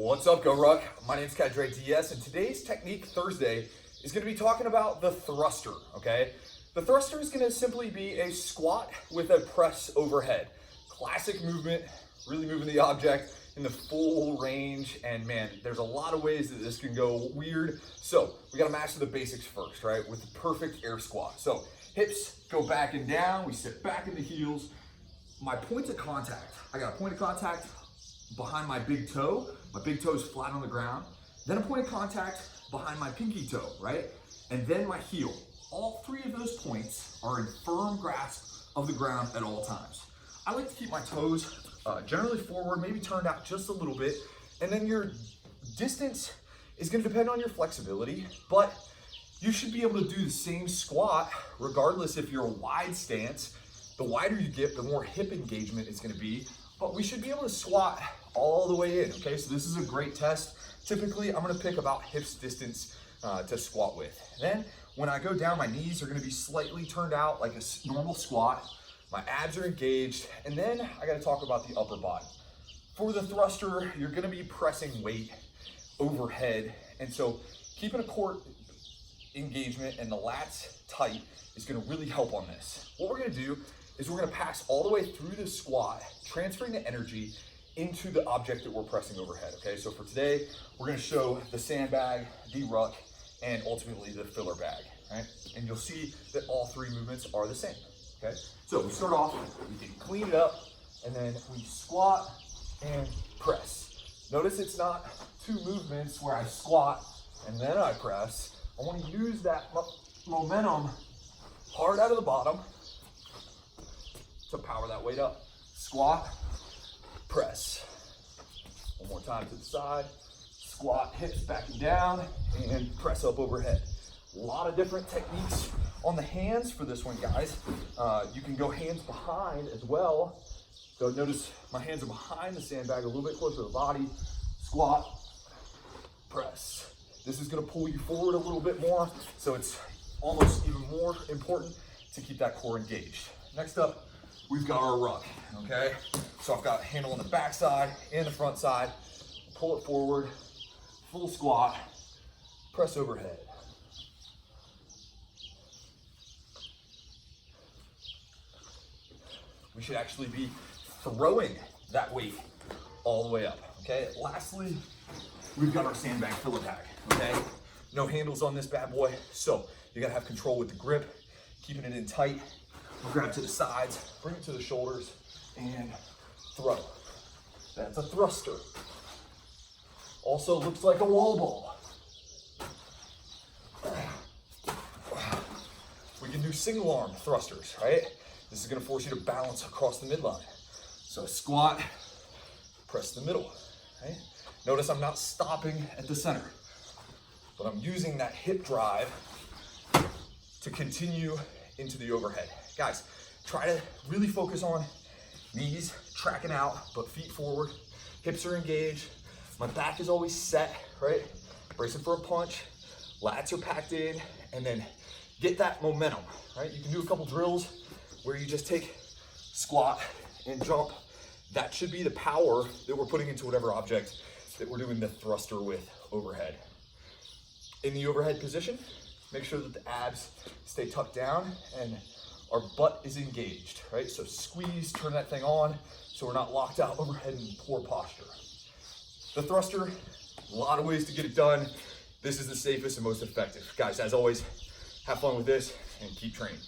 What's up, GORUCK? My name's Kadre DS, and today's Technique Thursday is going to be talking about the thruster, okay? The thruster is going to simply be a squat with a press overhead. Classic movement, really moving the object in the full range, and man, there's a lot of ways that this can go weird. So we got to master the basics first, right? With the perfect air squat. So hips go back and down, we sit back in the heels. My points of contact, I got a point of contact behind my big toe. My big toe is flat on the ground. Then a point of contact behind my pinky toe, right? And then my heel. All three of those points are in firm grasp of the ground at all times. I like to keep my toes generally forward, maybe turned out just a little bit. And then your distance is gonna depend on your flexibility, but you should be able to do the same squat regardless if you're a wide stance. The wider you get, the more hip engagement it's gonna be, but we should be able to squat all the way in, okay? So this is a great test. Typically, I'm gonna pick about hips distance to squat with. Then, when I go down, my knees are gonna be slightly turned out like a normal squat. My abs are engaged, and then I gotta talk about the upper body. For the thruster, you're gonna be pressing weight overhead, and so keeping a core engagement and the lats tight is gonna really help on this. What we're gonna do is we're gonna pass all the way through the squat, transferring the energy into the object that we're pressing overhead, okay? So for today, we're gonna show the sandbag, the ruck, and ultimately the filler bag, right? And you'll see that all three movements are the same, okay? So we start off, we can clean it up, and then we squat and press. Notice it's not two movements where I squat and then I press. I wanna use that momentum hard out of the bottom to power that weight up. Squat, press. One more time to the side. Squat, hips back and down, and press up overhead. A lot of different techniques on the hands for this one, guys. You can go hands behind as well. So notice my hands are behind the sandbag, a little bit closer to the body. Squat, press. This is gonna pull you forward a little bit more, so it's almost even more important to keep that core engaged. Next up, we've got our ruck, okay? So I've got a handle on the back side and the front side. Pull it forward, full squat, press overhead. We should actually be throwing that weight all the way up, okay? Lastly, we've got our sandbag fill attack, okay? No handles on this bad boy, so you gotta have control with the grip, keeping it in tight. We'll grab to the sides, bring it to the shoulders, and throw. That's a thruster. Also looks like a wall ball. We can do single arm thrusters, right? This is gonna force you to balance across the midline. So squat, press the middle, right? Notice I'm not stopping at the center, but I'm using that hip drive to continue into the overhead. Guys, try to really focus on knees tracking out, but feet forward, hips are engaged. My back is always set, right? Bracing for a punch, lats are packed in, and then get that momentum, right? You can do a couple drills where you just take squat and jump. That should be the power that we're putting into whatever object that we're doing the thruster with overhead. In the overhead position, make sure that the abs stay tucked down and our butt is engaged, right? So squeeze, turn that thing on so we're not locked out overhead in poor posture. The thruster, a lot of ways to get it done. This is the safest and most effective. Guys, as always, have fun with this and keep training.